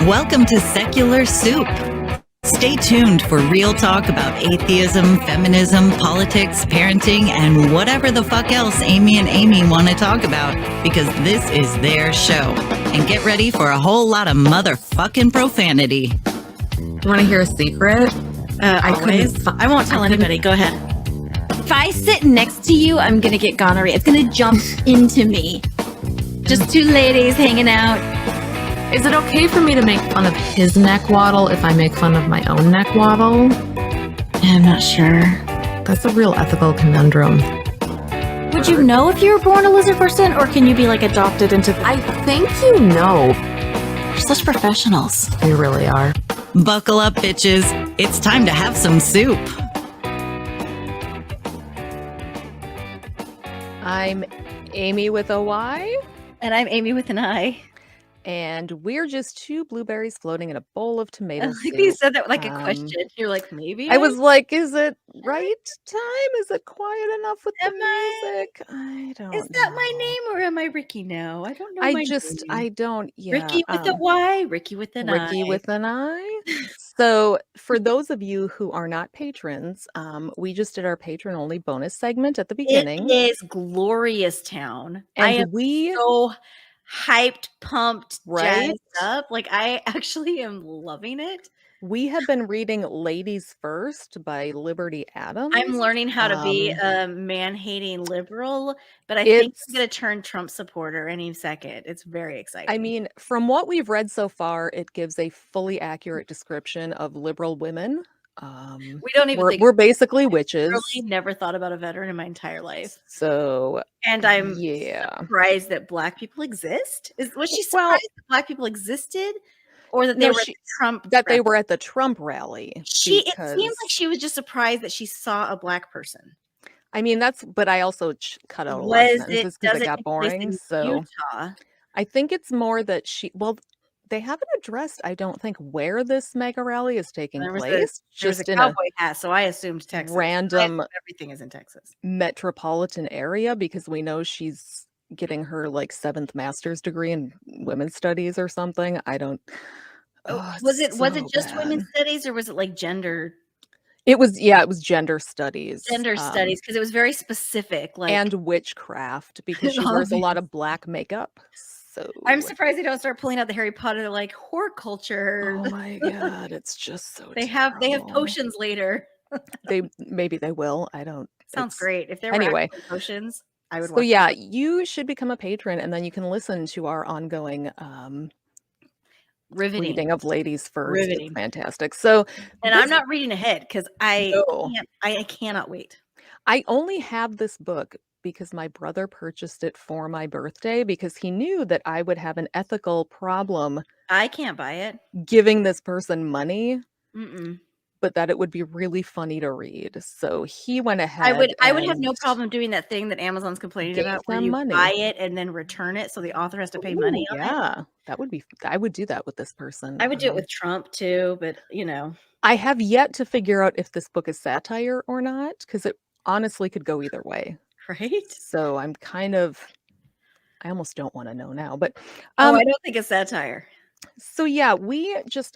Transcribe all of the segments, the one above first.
Welcome to Secular Soup. Stay tuned for real talk about atheism, feminism, politics, parenting, and whatever the fuck else Amy and Amy want to talk about, because this is their show. And get ready for a whole lot of motherfucking profanity. You want to hear a secret? I won't tell anybody. Go ahead. If I sit next to you, I'm gonna get gonorrhea. It's gonna jump into me. Just two ladies hanging out. Is it okay for me to make fun of his neck waddle if I make fun of my own neck waddle? I'm not sure. That's a real ethical conundrum. Would you know if you were born a lizard person, or can you be like adopted into? I think you know. We're such professionals. We really are. Buckle up, bitches. It's time to have some soup. I'm Amy with a Y. And I'm Amy with an I. And we're just two blueberries floating in a bowl of tomato soup. You said that like a question. You're like, maybe? I was like, is it right time? Is it quiet enough with the music? I don't know. Is that my name, or am I Ricky now? I don't know my name. I don't, yeah. Ricky with a Y, Ricky with an I. Ricky with an I. So for those of you who are not patrons, we just did our patron-only bonus segment at the beginning. It is Glorious Town. And I am so hyped, pumped, jazzed up. Like, I actually am loving it. We have been reading Ladies First by Liberty Adams. I'm learning how to be a man-hating liberal, but I think I'm going to turn Trump supporter any second. It's very exciting. I mean, from what we've read so far, it gives a fully accurate description of liberal women. We don't even think we're basically witches. I really never thought about a veteran in my entire life. So, and I'm surprised that Black people exist. Was she surprised that Black people existed, or that they were at the Trump? That they were at the Trump rally. It seems like she was just surprised that she saw a Black person. I mean, but I also cut out a lot of sentences because it got boring. So Utah? I think it's more that they haven't addressed, I don't think, where this mega rally is taking place. Just in a cowboy hat, so I assumed Texas. Random, everything is in Texas. Metropolitan area, because we know she's getting her like 7th master's degree in women's studies or something. I don't. Was it just women's studies, or was it like gender? It was gender studies. Gender studies, because it was very specific, and witchcraft, because she wears a lot of black makeup. So I'm surprised they don't start pulling out the Harry Potter like horticulture. Oh my god, it's just so they have potions later. Maybe they will. I don't. Sounds great. If there were potions, I would. So yeah, you should become a patron, and then you can listen to our ongoing reading of Ladies First. Riveting. It's fantastic. So, and I'm not reading ahead because I cannot wait. I only have this book because my brother purchased it for my birthday, because he knew that I would have an ethical problem. I can't buy it. Giving this person money, Mm-mm. but that it would be really funny to read. So he went ahead. I would have no problem doing that thing that Amazon's complaining about, where you buy it and then return it, so the author has to pay money on it. Yeah, that would be. I would do that with this person. I would do it with Trump too, but I have yet to figure out if this book is satire or not, because it honestly could go either way. Right. So I'm I almost don't want to know now, but I don't think it's satire. So yeah,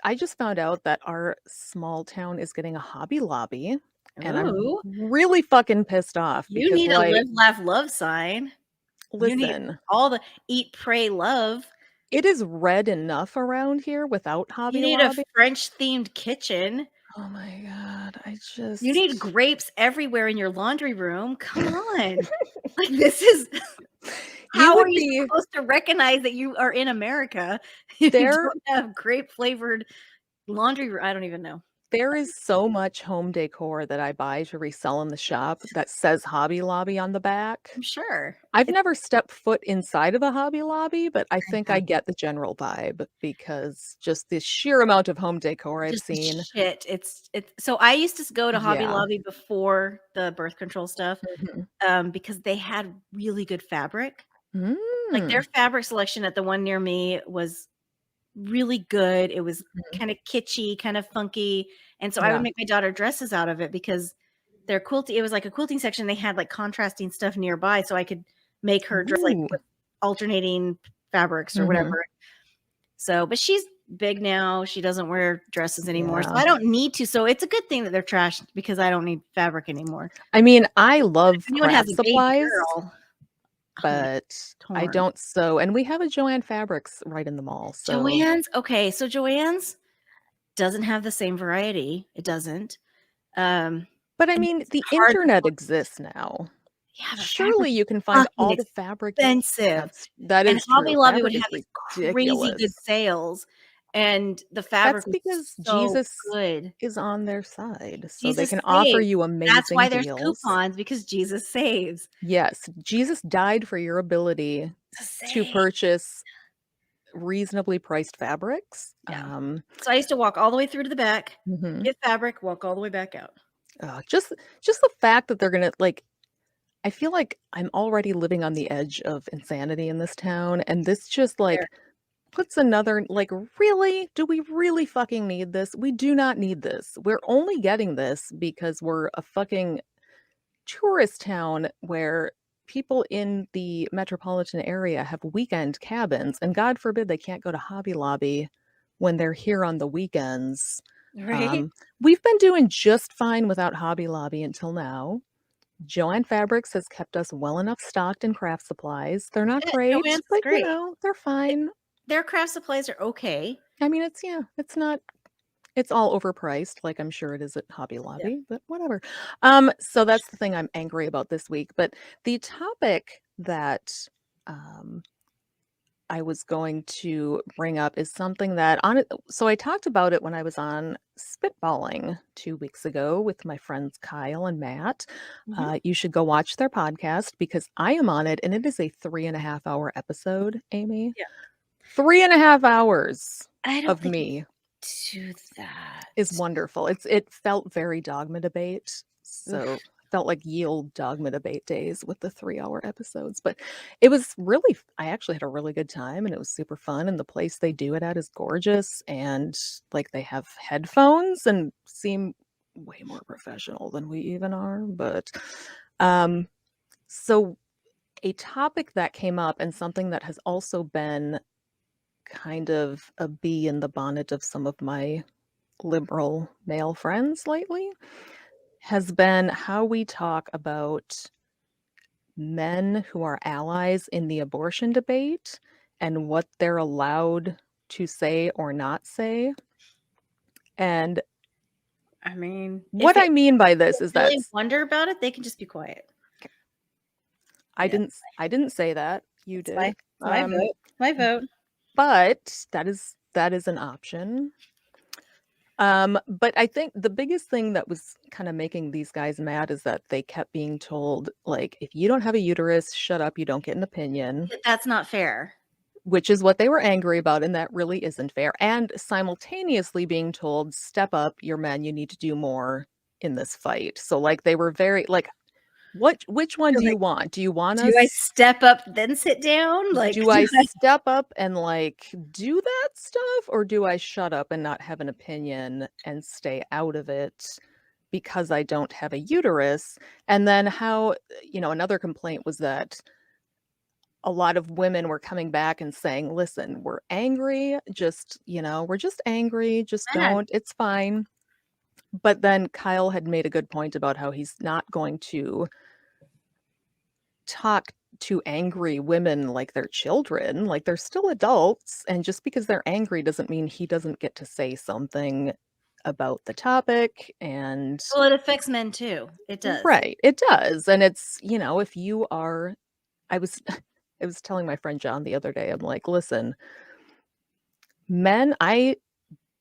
I just found out that our small town is getting a Hobby Lobby, and I'm really fucking pissed off. You need a live, laugh, love sign. Listen, you need all the eat, pray, love. It is red enough around here without Hobby Lobby. You need a French themed kitchen. Oh my god, you need grapes everywhere in your laundry room. Come on. Like, this is how are you supposed to recognize that you are in America if you don't have grape flavored laundry room? I don't even know. There is so much home decor that I buy to resell in the shop that says Hobby Lobby on the back. I'm sure. I've never stepped foot inside of a Hobby Lobby, but I think I get the general vibe, because just the sheer amount of home decor I've seen. It's so I used to go to Hobby Lobby before the birth control stuff, because they had really good fabric. Like, their fabric selection at the one near me was really good. It was kind of kitschy, kind of funky, and so I would make my daughter dresses out of it, because their quilting, it was like a quilting section. They had like contrasting stuff nearby, so I could make her dress like with alternating fabrics or whatever. So, but she's big now. She doesn't wear dresses anymore. Yeah. So I don't need to. So it's a good thing that they're trashed because I don't need fabric anymore. I mean, I love If anyone craft has a baby supplies, girl, but I torn. don't sew. And we have a Joanne Fabrics right in the mall. So Joann's, okay. So Joann's doesn't have the same variety. It doesn't. but I and mean, it's the hard to internet find. exists now. Yeah, but Surely fabric's you can find fucking all the fabric. expensive. That And is Hobby true. Lobby would Fabric have is these crazy good ridiculous. sales, and the That's fabric was because so Jesus good. is on their side, so they Jesus can offer saves. you That's amazing why there's deals. coupons, because Jesus saves. Yes, Jesus died for your ability to purchase reasonably priced fabrics. Yeah. So I used to walk all the way through to the back, Mhm. get fabric, walk all the way back out. Just the fact that they're gonna like. I feel like I'm already living on the edge of insanity in this town, and this just like There. puts another like, really? Do we really fucking need this? We do not need this. We're only getting this because we're a fucking tourist town where people in the metropolitan area have weekend cabins, and God forbid they can't go to Hobby Lobby when they're here on the weekends. Right? We've been doing just fine without Hobby Lobby until now. Joanne Fabrics has kept us well enough stocked in craft supplies. They're not great, Joann's is but great. they're fine. Their craft supplies are okay. I mean, it's not, it's all overpriced, like I'm sure it is at Hobby Lobby, but whatever. So that's the thing I'm angry about this week. But the topic that I was going to bring up is something that so I talked about it when I was on Spitballing 2 weeks ago with my friends Kyle and Matt. You should go watch their podcast because I am on it, and it is a 3.5-hour episode, Amy. Yeah. 3.5 hours I don't of think me do that. is wonderful. It felt very dogma debate. So felt like yield dogma debate days with the 3-hour episodes, but it was really, I actually had a really good time, and it was super fun, and the place they do it at is gorgeous, and like they have headphones and seem way more professional than we even are. But so a topic that came up, and something that has also been kind of a bee in the bonnet of some of my liberal male friends lately, has been how we talk about men who are allies in the abortion debate and what they're allowed to say or not say. And I mean, what I mean by this is that really wonder about it, they can just be quiet. I didn't say that. You did. My vote. My vote. But that is an option. But I think the biggest thing that was kind of making these guys mad is that they kept being told, like, if you don't have a uterus, shut up, you don't get an opinion. That's not fair. Which is what they were angry about, and that really isn't fair. And simultaneously being told, step up, you're men, you need to do more in this fight. So like they were very like, which one do you want? Do you want us? Do I step up then sit down? Like, do I step up and like do that stuff, or do I shut up and not have an opinion and stay out of it because I don't have a uterus? And then how, another complaint was that a lot of women were coming back and saying, listen, we're angry, just, we're just angry, just don't, it's fine. But then Kyle had made a good point about how he's not going to talk to angry women like they're children, like they're still adults, and just because they're angry doesn't mean he doesn't get to say something about the topic. And well, it affects men too. It does. Right, it does. And it's, if you are, I was telling my friend John the other day, I'm like, listen, men, I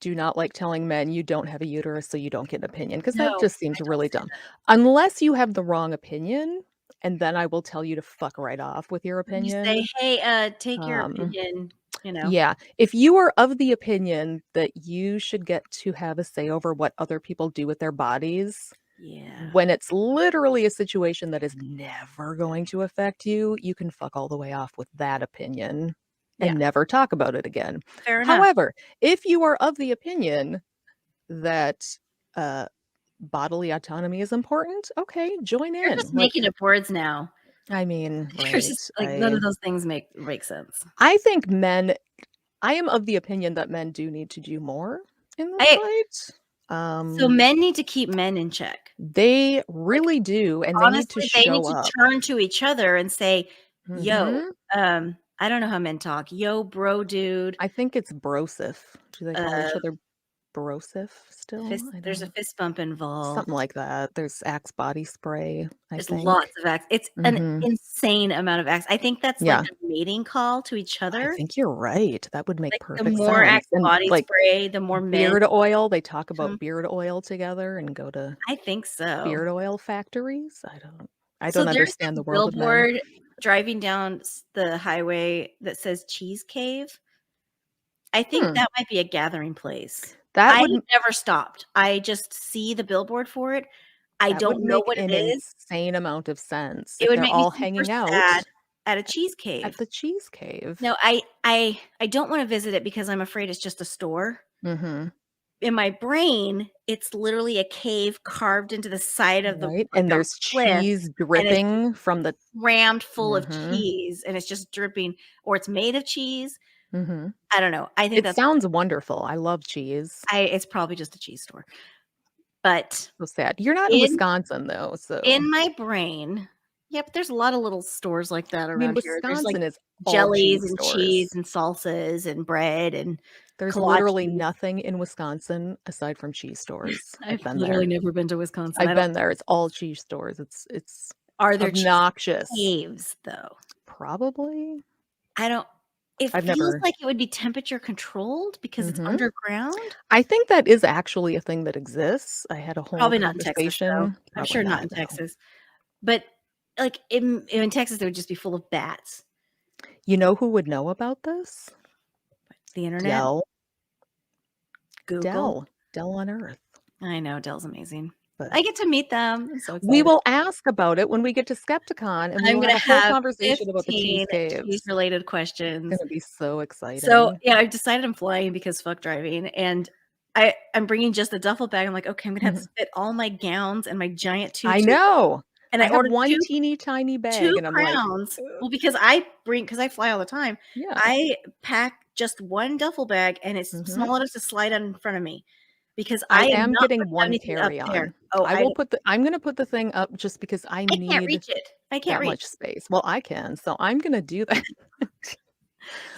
do not like telling men you don't have a uterus so you don't get an opinion, because that just seems really dumb. Unless you have the wrong opinion, and then I will tell you to fuck right off with your opinion. You say, hey, take your opinion, Yeah. If you are of the opinion that you should get to have a say over what other people do with their bodies, when it's literally a situation that is never going to affect you, you can fuck all the way off with that opinion and never talk about it again. Fair enough. However, if you are of the opinion that bodily autonomy is important, okay, join in. You're just making up words now. I mean, right, just, none of those things make sense. I think men I am of the opinion that men do need to do more in this I fight. So men need to keep men in check. They Like, really do, and they need to honestly, they need show to up. turn to each other and say, "Yo," Mhm. I don't know how men talk. "Yo, bro, dude." I think it's brosif. Do they call each Uh, other brosif still? I there's a don't fist bump something involved. like that. There's Axe body spray, I There's think. lots of acts. It's an Mhm. insane amount of acts. I think that's like Yeah. a mating call to each I other. think you're right. That would make Like, the perfect more sense, Axe and, body like, spray, the more men beard oil, they talk come. about beard oil together and go to I think so. beard oil factories. I So don't there's understand this the world of men. billboard driving down the highway that says Cheese Cave. I think Hmm. that might be a gathering place. That I would never stopped. I just see the billboard for it. I that would don't know make what it an is. insane amount of sense It if would they're make me all super hanging out sad at a cheese at cave. the cheese cave. No, I don't wanna visit it because I'm afraid it's just a store. Mhm. In my brain, it's literally a cave carved into the side of the Right, like, and a there's cliff, cheese and it's just dripping from the crammed full of Mhm, cheese, and it's just dripping, or it's made of cheese. mhm. I don't know. I think It that's what sounds wonderful. I love cheese. it's probably just a cheese store. But So sad. You're not in in Wisconsin, though, so in my brain, yep, there's a lot of little stores like that I mean, around here. There's, like, Wisconsin is all jellies cheese and cheese stores. and salsas and bread and There's literally kolaches. nothing in Wisconsin aside from cheese stores. I've I've been literally there. never been to Wisconsin. I I've don't been there. It's all cheese stores. It's Are there cheese obnoxious. caves, though? Probably. I don't It I've feels never like it would be temperature controlled because it's Mhm. underground. I think that is actually a thing that exists. I had a whole Probably not in Texas, though. conversation I'm probably sure not not, in no. Texas. But, like, in Texas, it would just be full of bats. You know who would know about this? The internet? Dell. Google? Dell on Earth. I know, Dell's amazing. But I get to meet them. I'm so we excited. will ask about it when we get to Skepticon, and we I'm will have gonna a whole have conversation about the cheese 15 caves. cheese-related It's questions. gonna be so So, exciting. yeah, I've decided I'm flying because fuck driving, and I'm bringing just a duffel bag. I'm like, "Okay, I'm gonna have to Mhm. fit all my gowns and my giant I tutu," know. and I I have ordered one 2 teeny tiny bag, 2 and I'm like, crowns. "Ugh." Well, because I fly all the time. Yeah. I pack just 1 duffel bag, and it's Mhm. small enough to slide out in front of me because I I am am not getting putting one anything up there. carry-on. Oh, I'm gonna put the thing up just because I I can't need reach it. I can't that reach. much space. Well, I can, so I'm gonna do that.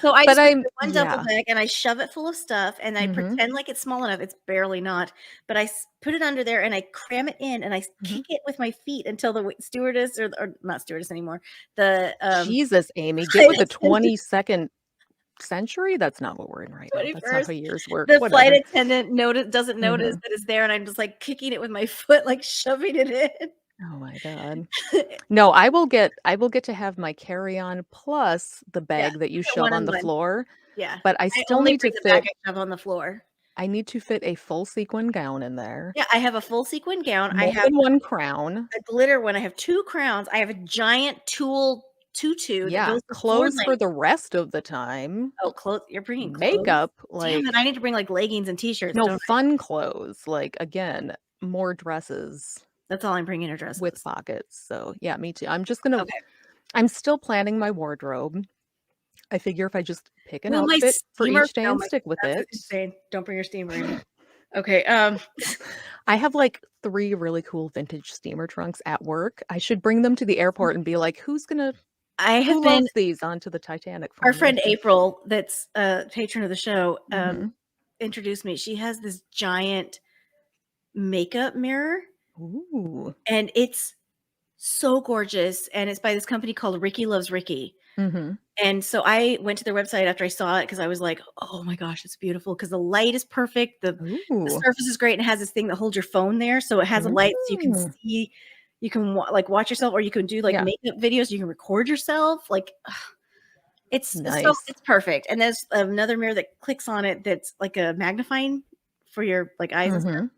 So I But just put I'm the 1 duffel yeah. bag and I shove it full of stuff and I Mhm, pretend like it's small enough. It's barely not, but put it under there and I cram it in and I mhm. kick it with my feet until the stewardess or not stewardess anymore. The Jesus, Amy, get flight with the attendant, 22nd century? That's not what we're in right now. That's not 21st. how years work. The flight Whatever. attendant doesn't notice Mhm. that it's there, and I'm just like kicking it with my foot, like shoving it in. Oh my god. No, I will get to have my carry-on plus the Yeah, bag that you you get shove one on and the one. floor, Yeah, but I I still only need to bring the bag fit I shove on the floor. I need to fit a full sequin gown in there, Yeah, I have a full sequin gown. I more have than one crown. a glitter one. I have 2 crowns. I have a giant tulle tutu that Yeah, goes to floor clothes for length. the rest of the time. Oh, clothes you're bringing clothes? Makeup, Damn it, like I need to bring, like, leggings and T-shirts, no, don't I? fun clothes, like, again, more dresses That's all I'm bringing are with dresses. pockets, so, yeah, me too. Okay. I'm still planning my wardrobe. I figure if I just pick an Will my outfit for steamer each day oh and my stick with that's it. insane. Don't bring your steamer, Amy. Okay, I have, like, 3 really cool vintage steamer trunks at work. I should bring them to the airport and be like, I have who been loves these onto the Titanic for our me?" friend April, that's a patron of the show, Mhm. introduced me. She has this giant makeup mirror, Ooh. and it's so gorgeous, and it's by this company called Ricky Loves Ricky. Mhm. And so I went to their website after I saw it because I was like, "Oh my gosh, it's beautiful." Because the light is perfect, the Ooh. surface is great, and it has this thing that holds your phone there, so it has a light so you can Mm. see you can like, watch yourself, or you can do, like, Yeah. makeup videos, you can record yourself, like, Nice. it's perfect, and there's another mirror that clicks on it that's like a magnifying for your, like, eyes and stuff, Mhm.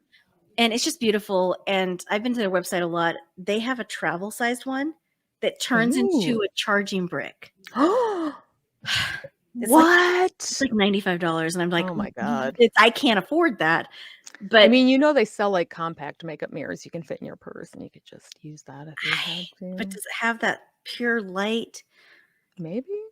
and it's just beautiful, and I've been to their website a lot. They have a travel-sized one that turns Ooh. into a charging brick. It's like it's What? like $95, and I'm like, Oh my god. It's I can't afford that, I but mean, they sell, like, compact makeup mirrors you can fit in your purse, and you could just use that if you had but to. does it have that pure light? Maybe?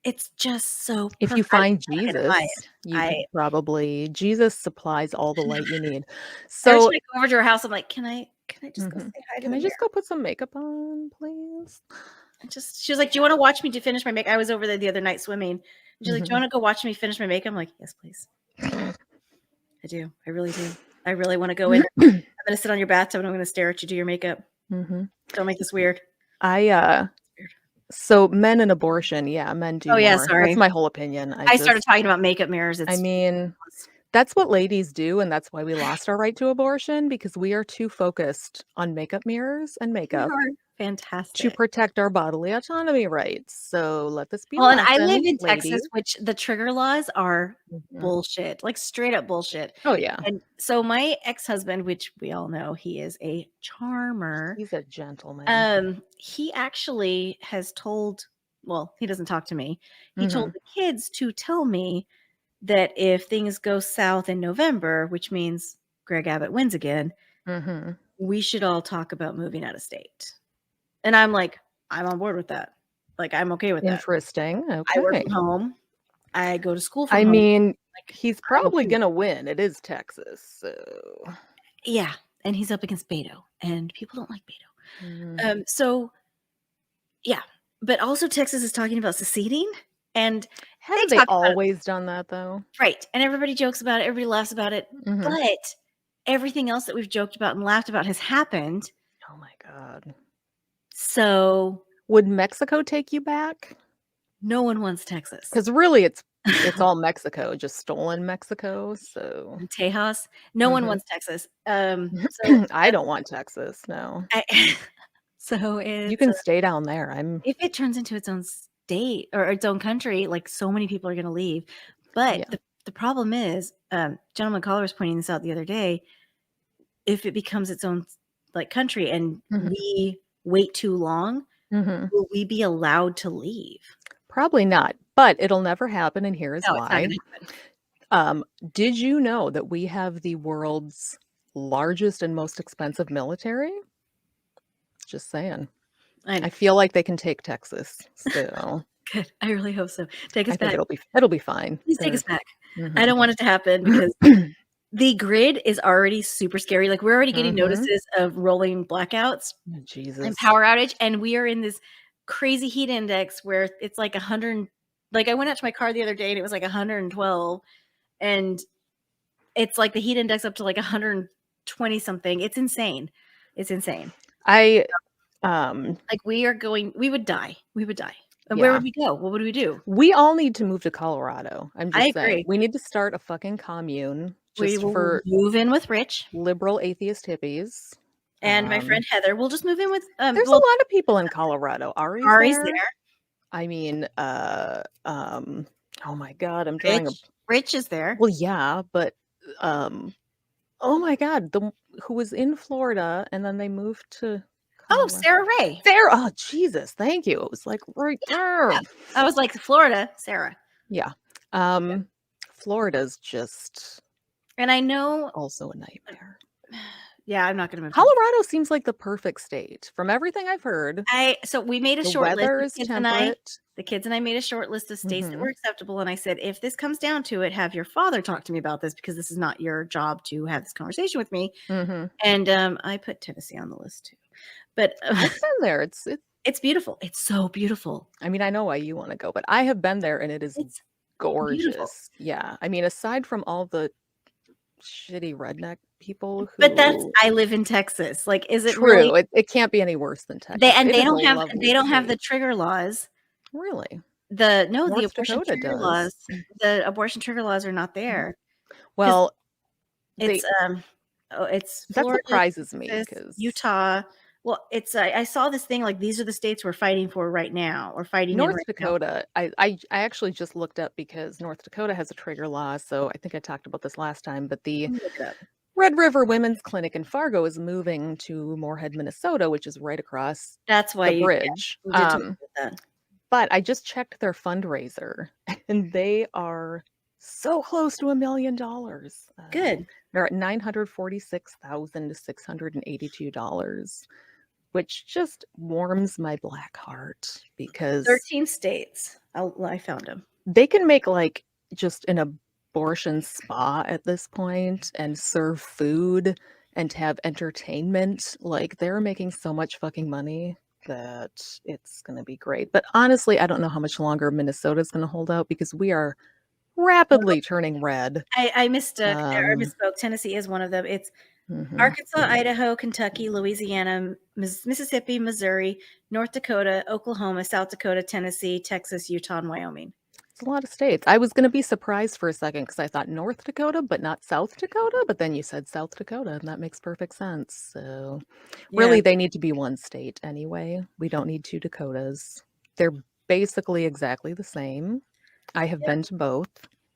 it's just so If you I find can't deny Jesus, it. you could probably Jesus supplies all the light you need. Every So time I go over to her house, I'm like, "Can I just go say hi to can the I mirror?" just go put some makeup on, please? She was like, "Do you wanna watch me to finish my makeup?" I was over there the other night swimming, and she's like, "Do you wanna go watch me finish my makeup?" I'm like, "Yes, please." I do. I really do. I really wanna go in. I'm gonna sit on your bathtub, and I'm gonna stare at you do your makeup. Don't make this weird. So men and abortion, yeah, men do Oh, yeah, more. That's sorry. my whole opinion. I started talking about makeup mirrors. I It's mean, that's what ladies do, and that's why we lost our right to abortion, because we are too focused on makeup mirrors and you makeup are to fantastic. protect our bodily autonomy rights. So let this be a Well, and I lesson, live in ladies. Texas, which the trigger laws are Mhm. bullshit, like straight up bullshit. Oh, yeah. And so my ex-husband, which we all know he is a charmer, He's a gentleman. he actually has told, well, he doesn't talk to me. He told Mhm. the kids to tell me that if things go south in November, which means Greg Abbott wins again, Mhm. we should all talk about moving out of state. And I'm like, I'm on board with that. Like, I'm okay with that. Interesting. I work Okay. from home. I go to school from I home. mean, Like, he's I'm probably okay with gonna win. It is Texas, so yeah, and he's up against Beto, and people don't like Beto. Mhm. So yeah, but also Texas is talking about seceding, and they Haven't they talk about it always done that, though? right, and everybody jokes about it, everybody laughs about it, Mhm. but everything else that we've joked about and laughed about has happened. Oh my god. So Would Mexico take you back? no one wants Texas. Because really it's all Mexico, just stolen Mexico, so And Tejas, no one Mhm. wants Texas. So I don't want Texas, no. I so You it's can stay down there, if it turns into its own state or its own country, like so many people are going to leave. But yeah. the problem is, gentleman caller was pointing this out the other day. If it becomes its own like country and Mhm. we wait too long, Mhm. will we be allowed to leave? Probably not, but it'll never happen, and here is No, it's not why. going to happen. Did you know that we have the world's largest and most expensive military? Just saying. I know. I feel like they can take Texas, so Good. I really hope so. Take us I think back. it'll be fine. Please take us back. I Mhm. don't want it to happen because the grid is already super scary. Like we're already getting Mhm. notices of rolling blackouts and Jesus. power outage, and we are in this crazy heat index where it's like 100. Like I went out to my car the other day and it was like 112, and it's like the heat index up to like 120 something. It's insane. It's insane. I Like we would die. We would die. And where yeah. would we go? What would we do? We all need to move to Colorado. I'm I just saying. agree. We need to start a fucking commune We just will for move in with Rich liberal atheist hippies. and my friend Heather. We'll just move in with There's a well, lot of people in Colorado. Ari's Ari's there. there. I mean, oh my god, I'm drawing a Rich is there. well, yeah, but oh my god, who was in Florida and then they moved to Oh, Colorado. Sarah Ray. Sarah, oh Jesus, thank you. It was like right there. Yeah. I was like, Florida, Sarah. Yeah. Florida's just And I know also a nightmare. yeah, I'm not gonna move. Colorado seems like the perfect state from everything I've heard. So we made a The short list. weather is temperate. The kids and I made a short list of states that were acceptable. And I said, if this comes down to it, have your father talk to me about this because this is not your job to have this conversation with me. And I put Tennessee on the list too. But I've been there. it's beautiful. It's so beautiful. I mean, I know why you want to go, but I have been there and it is It's gorgeous. beautiful. Yeah. I mean, aside from all the shitty redneck people who But I live in Texas. Like, is it true? really? It can't be any worse than Texas. They don't have the trigger laws. Really? The North abortion Dakota trigger does. laws. The abortion trigger laws are not there. Well, it's that Florida, surprises me Texas, because Utah. Well, it's I saw this thing like these are the states we're fighting for right now or fighting in North right now. Dakota, I actually just looked up because North Dakota has a trigger law. So I think I talked about this last time, but the Red River Women's Clinic in Fargo is moving to Moorhead, Minnesota, which is right across That's why the bridge. you did talk about that. But I just checked their fundraiser and they are so close to $1 million. Good. They're at $946,682, which just warms my black heart because 13 states. I found him. They can make like just an abortion spa at this point and serve food and have entertainment. Like they're making so much fucking money that it's going to be great. But honestly, I don't know how much longer Minnesota's going to hold out because we are rapidly turning red. I mistook or misspoke. Tennessee is one of them. It's Arkansas, Idaho, Kentucky, Louisiana, Mississippi, Missouri, North Dakota, Oklahoma, South Dakota, Tennessee, Texas, Utah, and Wyoming. It's a lot of states. I was going to be surprised for a second because I thought North Dakota, but not South Dakota. But then you said South Dakota, and that makes perfect sense. So really, they need to be one state anyway. We don't need 2 Dakotas. They're basically exactly the same. I have been to both.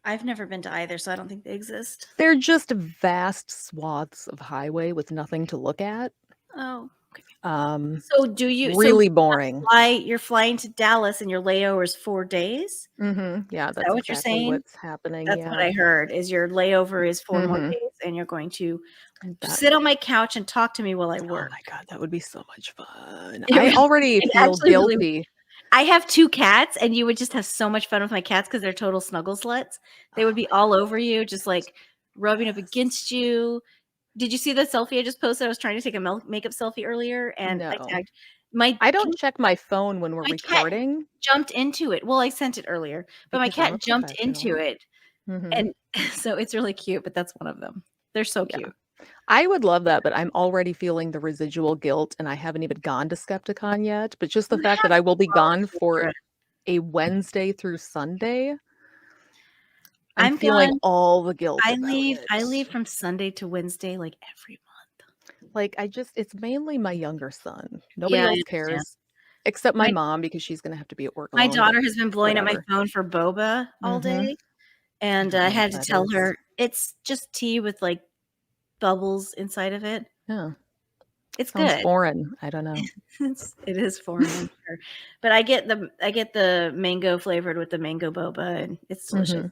I've never been to either, so I don't think they exist. They're just vast swaths of highway with nothing to look at. Oh, okay. So do you really boring? You're flying to Dallas, and your layover is 4 days. Yeah, that's what you're saying. What's happening? That's what I heard. Is your layover is 4 more days, and you're going to sit on my couch and talk to me while I work. Oh my god, that would be so much fun. I already feel guilty. I have 2 cats, and you would just have so much fun with my cats because they're total snuggle sluts. They would be all over you, just like rubbing up against you. Did you see the selfie I just posted? I was trying to take a makeup selfie earlier, and I tagged I don't check my phone when we're recording. Jumped into it. Well, I sent it earlier, but my cat jumped into it, and so it's really cute. But that's one of them. They're so cute. I would love that, but I'm already feeling the residual guilt, and I haven't even gone to Skepticon yet. But just the fact that I will be gone for a Wednesday through Sunday, I'm feeling all the guilt. I leave from Sunday to Wednesday, like every month. Like it's mainly my younger son. Nobody else cares, except my mom because she's going to have to be at work. My daughter has been blowing up my phone for boba all day, and I had to tell her it's just tea with like bubbles inside of it. Yeah, it's sounds good. Foreign. I don't know. It is foreign, sure. But I get the mango flavored with the mango boba, and it's delicious.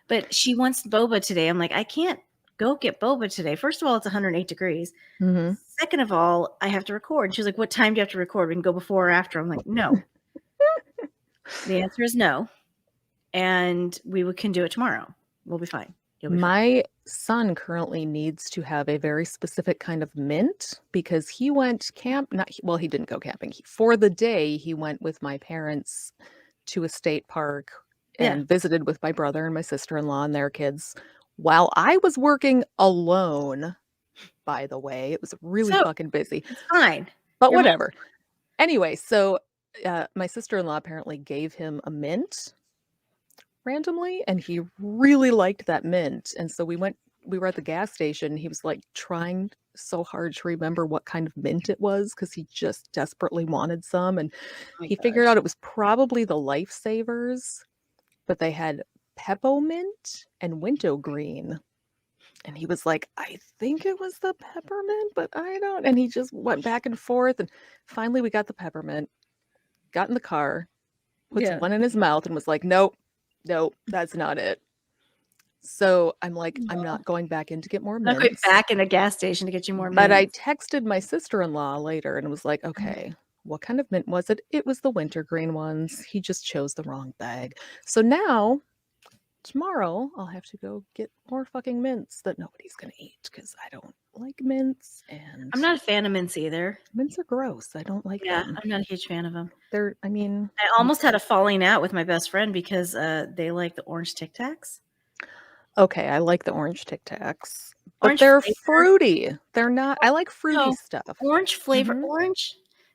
But she wants boba today. I'm like, I can't go get boba today. First of all, it's 108 degrees. Second of all, I have to record. And she's like, what time do you have to record? We can go before or after. I'm like, no. The answer is no. And we can do it tomorrow. We'll be fine. My son currently needs to have a very specific kind of mint because he went he didn't go camping. For the day, he went with my parents to a state park and visited with my brother and my sister-in-law and their kids while I was working alone, by the way. It was really fucking busy. It's fine. But whatever. Anyway, so my sister-in-law apparently gave him a mint randomly, and he really liked that mint. And so we were at the gas station. He was like trying so hard to remember what kind of mint it was because he just desperately wanted some. And he figured out it was probably the Lifesavers, but they had peppermint and wintergreen. And he was like, I think it was the peppermint, but I don't. And he just went back and forth. And finally we got the peppermint, got in the car, puts one in his mouth and was like, nope, that's not it. So I'm like, I'm not going back in to get more mints. Not going back in a gas station to get you more mints. But I texted my sister-in-law later and was like, okay, what kind of mint was it? It was the wintergreen ones. He just chose the wrong bag. So now, tomorrow, I'll have to go get more fucking mints that nobody's going to eat because I don't like mints. And I'm not a fan of mints either. Mints are gross. I don't like them. I'm not a huge fan of them. I almost had a falling out with my best friend because they like the orange Tic Tacs. Okay, I like the orange Tic Tacs. But they're fruity. They're not. I like fruity stuff. Orange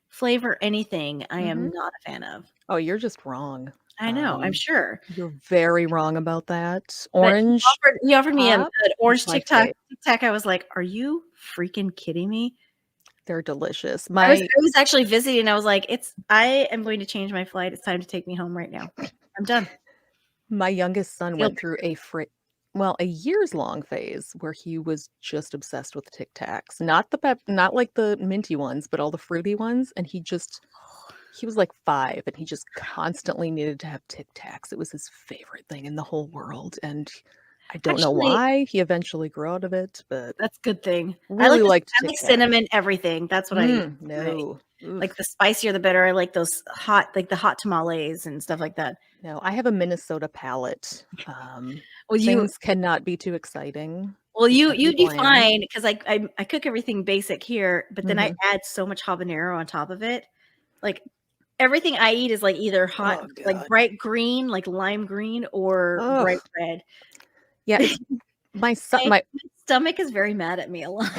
flavor anything I am not a fan of. Oh, you're just wrong. I know, I'm sure. You're very wrong about that. Orange. He offered me an orange Tic Tac. I was like, are you freaking kidding me? They're delicious. I was actually visiting and I was like, I am going to change my flight. It's time to take me home right now. I'm done. My youngest son went through a years-long phase where he was just obsessed with Tic Tacs. Not like the minty ones, but all the fruity ones. And he was like 5 and he just constantly needed to have Tic Tacs. It was his favorite thing in the whole world. And I don't know why he eventually grew out of it, but that's a good thing. Really I like Tic Tacs. cinnamon everything. That's what I eat. No. Like the spicier the better. I like those hot, like the hot tamales and stuff like that. No, I have a Minnesota palate. Well, Things cannot be too exciting. Well, Just gotta be you'd be bland. fine because I cook everything basic here, but then I Mhm. add so much habanero on top of it. Like everything I eat is like either hot, Oh, like God. bright green, like lime green, or Ugh. bright red. Yeah, my son, My stomach is very mad at me a lot.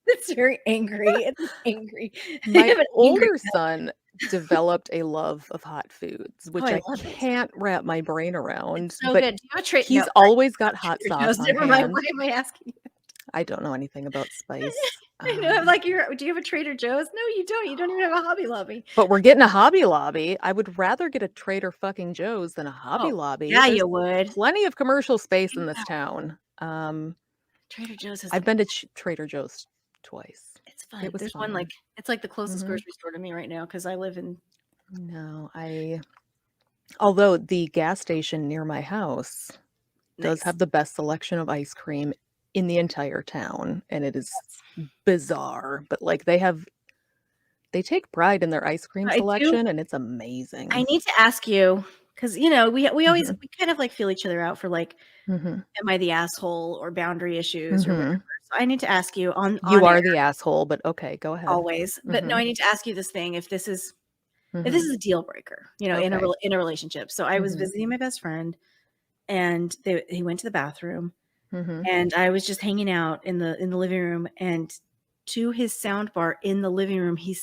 It's very angry. It's angry. I my have an angry older gut. son developed a love of hot foods, which I I love it. can't wrap my brain around. It's so But good. Do you have a trait? he's No, always got hot Trader sauce Joe's. on Never mind. hand. Why am I asking you? I don't know anything about spice. I know. I'm like, do you have a Trader Joe's? No, you don't. You don't even have a Hobby Lobby. But we're getting a Hobby Lobby. I would rather get a Trader fucking Joe's than a Hobby Oh, Lobby. yeah, There's you would. plenty of commercial space in this town. Trader Joe's has. I've been to Trader Joe's twice. It's fun. It was There's fun. one like it's like the closest Mhm. grocery store to me right now because I live in. No, although the gas station near my house does Nice. have the best selection of ice cream in the entire town, and it is bizarre. But like they take pride in their ice cream I do. selection, and it's amazing. I need to ask you because we always Mhm. we kind of like feel each other out for like, Mhm. am I the asshole or boundary issues or whatever. Mhm. So I need to ask you on You are air the asshole, but okay, go ahead. always. But no, Mhm. I need to ask you this thing if this is Mhm. a deal breaker, in a Okay. in a relationship. So I was Mhm. visiting my best friend, and he went to the bathroom, Mhm. and I was just hanging out in the living room, and to his sound bar in the living room, he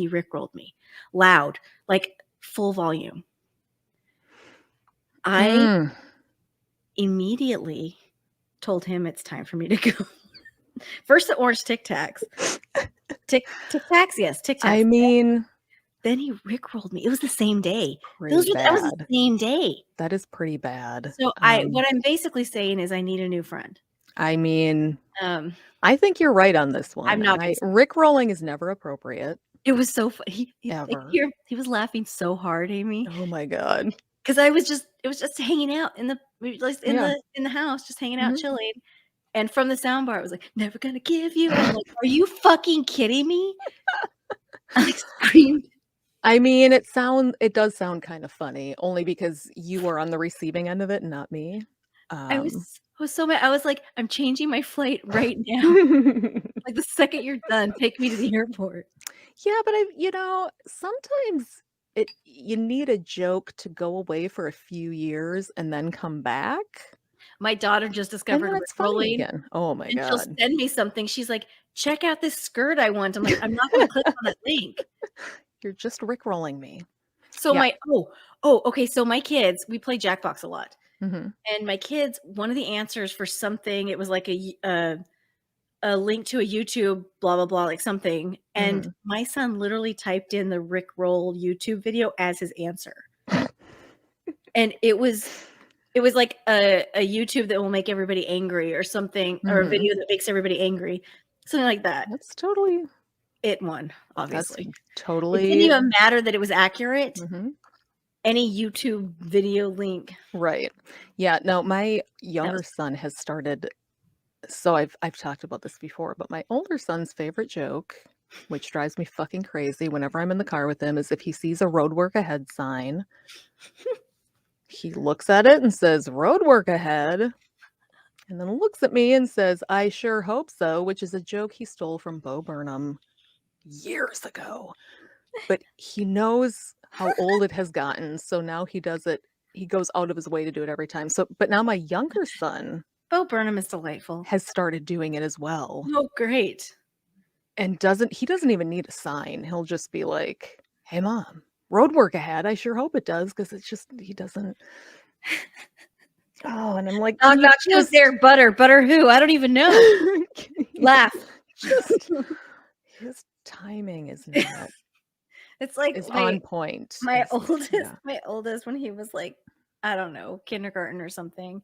rickrolled me loud, like full volume. I Mm. immediately told him it's time for me to go. First, the orange Tic Tacs. Tic Tacs, yes, Tic Tacs. I mean, Then he rickrolled me. It was the same day. pretty That was the bad. same day. That is pretty bad. So what I'm basically saying is I need a new friend. I mean, Um, I think you're right on this one. I'm not gonna say Rickrolling is never appropriate, it was so funny. ever. He was laughing so hard, Amy, Oh my God. because it was just hanging out in the Yeah. in the house, just hanging out, Mhm. chilling. And from the soundbar, it was like, "Never gonna give you." I'm like, "Are you fucking kidding me?" I screamed. I mean, it does sound kind of funny, only because you were on the receiving end of it and not me. I was so mad. I was like, "I'm changing my flight right now. Like, the second you're done, take me to the airport." Yeah, but sometimes you need a joke to go away for a few years and then come back, My daughter just and discovered then it's funny Rickrolling, again. Oh my and she'll God. send me something. She's like, "Check out this skirt I want." I'm like, "I'm not gonna click on that link." You're just rickrolling me. So Yeah. okay, so my kids, we play Jackbox a lot, Mhm. and my kids, one of the answers for something, it was like a link to a YouTube, blah, blah, blah, like something, and Mhm. my son literally typed in the Rickroll YouTube video as his answer. And it was like a YouTube that will make everybody angry or something, or a Mhm. video that makes everybody angry, something like that. That's totally It won, that's obviously. It didn't totally even matter that it was accurate. Mhm. Any YouTube video link. Right. Yeah, no, my That younger was son has started. So I've talked about this before, but my older son's favorite joke, which drives me fucking crazy whenever I'm in the car with him, is if he sees a road work ahead sign, he looks at it and says, "Road work ahead," and then looks at me and says, "I sure hope so," which is a joke he stole from Bo Burnham years ago. But he knows how old it has gotten, so now he does it. He goes out of his way to do it every time. But now my younger son Bo Burnham is delightful. has started doing it as well. Oh, great. And he doesn't even need a sign. He'll just be like, "Hey mom, road work ahead. I sure hope it does," because it's just he doesn't. Oh, and I'm like, Knock, knock, who's there? Butter. Butter who? I don't even know. Laugh. Just his timing is not It's like is on point. my Yeah. oldest, when he was like, I don't know, kindergarten or something,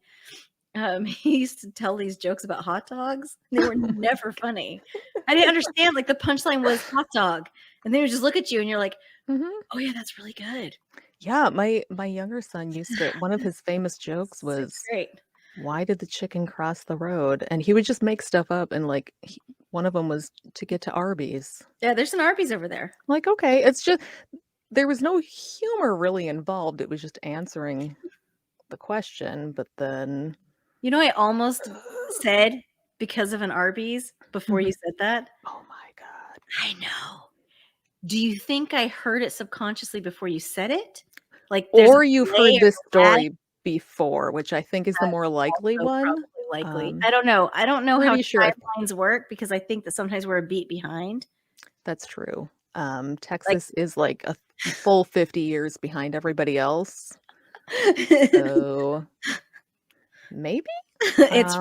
he used to tell these jokes about hot dogs. They were never funny. I didn't understand. Like the punchline was hot dog, and they would just look at you, and you're like, Mhm. "Oh yeah, that's really good." Yeah, my younger son used to. One of his famous jokes was, It's great. "Why did the chicken cross the road?" And he would just make stuff up, and like one of them was to get to Arby's. Yeah, there's an Arby's over there. Like, okay, it's just, there was no humor really involved. It was just answering the question, but then... You know, I almost said because of an Arby's before you said that. Oh my God. I know. Do you think I heard it subconsciously before you said it? Like, or you've heard this story before, which I think is the more likely one. Likely. I don't know. I don't know how sure timelines work because I think that sometimes we're a beat behind. That's true. Texas is like a full 50 years behind everybody else. So maybe it's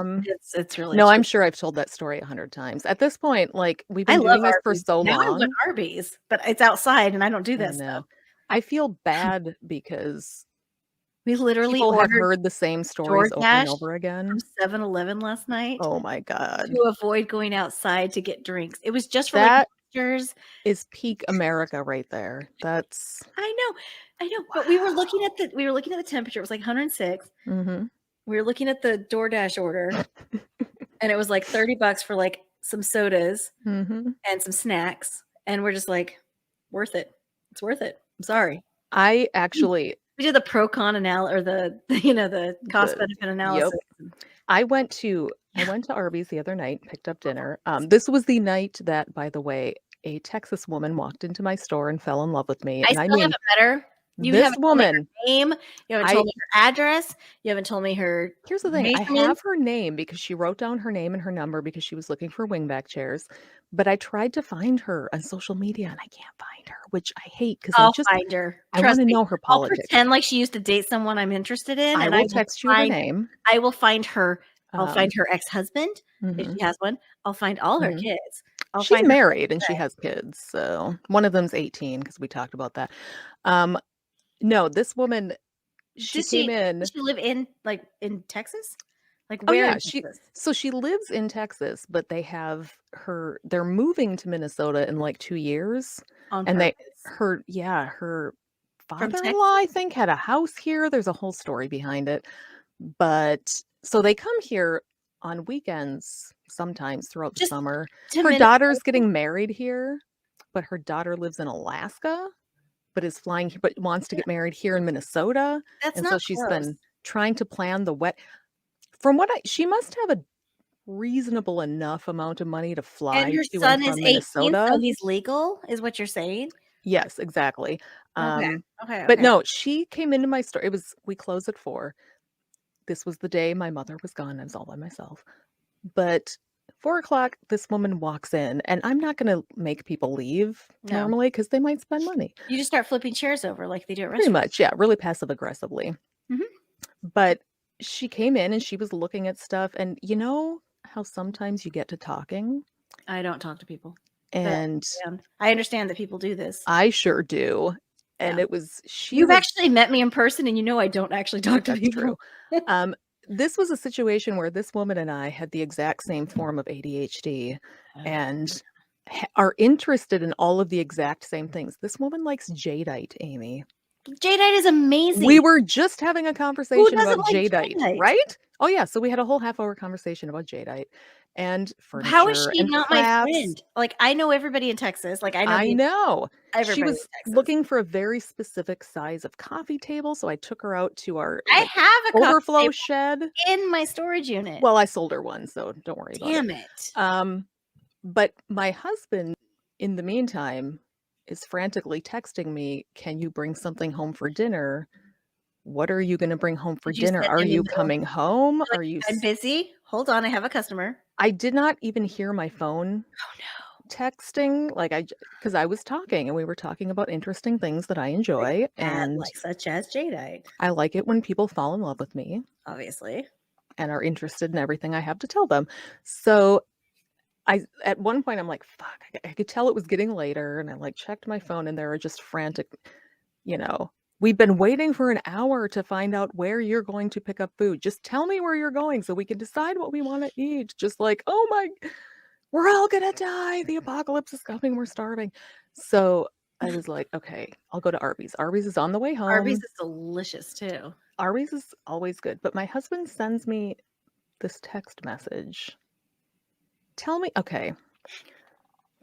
really no. true. I'm sure I've told that story 100 times at this point. Like, we've been doing this for so now long. I want Arby's, but it's outside and I don't do that stuff. I feel bad because we literally people have heard the same stories over and over again from 7-Eleven last night. Oh my God. To avoid going outside to get drinks. It was just for that pictures. Is peak America right there. That's I know. Wow. But we were looking at the temperature. It was like 106. Mm-hmm. We were looking at the DoorDash order and it was like $30 for like some sodas and some snacks. And we're just like, worth it. It's worth it. I'm sorry. I actually we did the pro con analysis or the cost benefit analysis. Yep. I went to Arby's the other night, picked up dinner. This was the night that, by the way, a Texas woman walked into my store and fell in love with me. I have it better. You haven't told me her name. You haven't told me her address. You haven't told me her. Here's the thing. I have her name because she wrote down her name and her number because she was looking for wingback chairs. But I tried to find her on social media and I can't find her, which I hate because I'll find her. I want to know her politics. I'll pretend like she used to date someone I'm interested in. I will text you her name. I will find her. I'll find her ex-husband if she has one. I'll find all her kids. She's married and she has kids. So one of them's 18 because we talked about that. No, this woman, she came in. Does she live in Texas? Like where? Oh, yeah, she lives in Texas, but they're moving to Minnesota in like 2 years. And her father-in-law, I think, had a house here. There's a whole story behind it. But so they come here on weekends sometimes throughout the summer. Her daughter's getting married here, but her daughter lives in Alaska. But is flying, but wants to get married here in Minnesota. So she's been trying to plan the From what she must have a reasonable enough amount of money to fly. And your son is 18, so he's legal, is what you're saying? Yes, exactly. Okay. But no, she came into my store. We closed at 4. This was the day my mother was gone. I was all by myself. But 4:00, this woman walks in, and I'm not going to make people leave normally because they might spend money. You just start flipping chairs over like they do at restaurants. Pretty much, yeah, really passive aggressively. But she came in and she was looking at stuff, and you know how sometimes you get to talking? I don't talk to people. And I understand that people do this. I sure do. And You've actually met me in person, and you know I don't actually talk to people. True. This was a situation where this woman and I had the exact same form of ADHD and are interested in all of the exact same things. This woman likes jadeite, Amy. Jadeite is amazing. We were just having a conversation about jadeite, right? Oh yeah, so we had a whole half-hour conversation about jadeite and furniture. How is she not my friend? Like, I know everybody in Texas. Like, I know. She was looking for a very specific size of coffee table, so I took her out to our I have a overflow shed in my storage unit. Well, I sold her one, so don't worry about it. Damn it. But my husband, in the meantime, is frantically texting me, "Can you bring something home for dinner? What are you going to bring home for dinner? Are you coming home? Are you?" I'm busy. Hold on, I have a customer. I did not even hear my phone. Oh no. Texting, because I was talking and we were talking about interesting things that I enjoy, and such as jadeite. I like it when people fall in love with me, obviously, and are interested in everything I have to tell them. So at one point I'm like, fuck, I could tell it was getting later, and I checked my phone, and there are just frantic, we've been waiting for an hour to find out where you're going to pick up food. Just tell me where you're going so we can decide what we want to eat. Just like, oh my, we're all gonna die. The apocalypse is coming. We're starving. So I was like, okay, I'll go to Arby's. Arby's is on the way home. Arby's is delicious too. Arby's is always good. But my husband sends me this text message. Tell me, okay,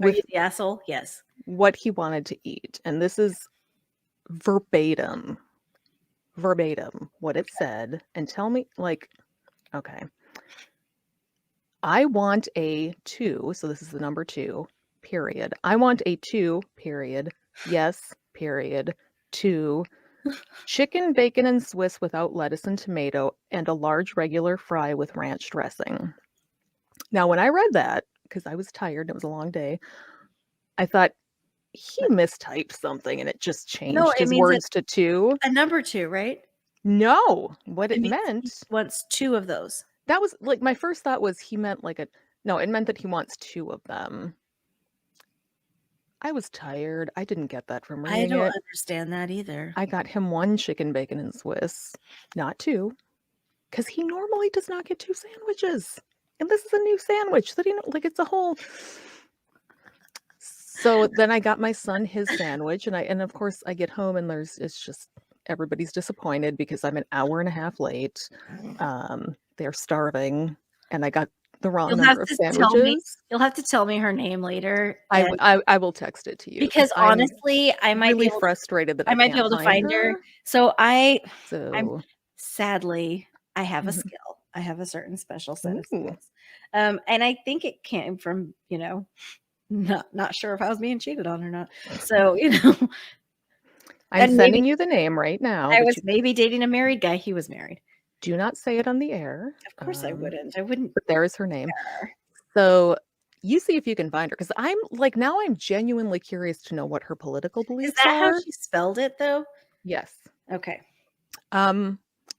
Are you the asshole? Yes. What he wanted to eat. And this is verbatim what it said. And tell me, like, okay. I want a 2, so this is the number 2, period. I want a 2, period. Yes, period. 2, chicken, bacon, and Swiss without lettuce and tomato, and a large regular fry with ranch dressing. Now, when I read that, because I was tired, it was a long day, I thought, he mistyped something and it just changed his words to 2. A number 2, right? No, what it meant. He wants 2 of those. That was like my first thought was he meant like no, it meant that he wants 2 of them. I was tired. I didn't get that from reading it. I don't understand that either. I got him 1 chicken, bacon, and Swiss, not 2, because he normally does not get 2 sandwiches. And this is a new sandwich that like it's a whole. So then I got my son his sandwich, and of course I get home and it's just everybody's disappointed because I'm an hour and a half late. They're starving, and I got the wrong number of sandwiches. You'll have to tell me her name later. I will text it to you because honestly, I might really be frustrated that I might be able to find her. So sadly, I have a skill. I have a certain special set of skills, and I think it came from not sure if I was being cheated on or not. So I'm sending you the name right now. I was maybe dating a married guy. He was married. Do not say it on the air. Of course I wouldn't. I wouldn't. But there is her name. So you see if you can find her, because I'm genuinely curious to know what her political beliefs are. Is that how she spelled it though? Yes. Okay.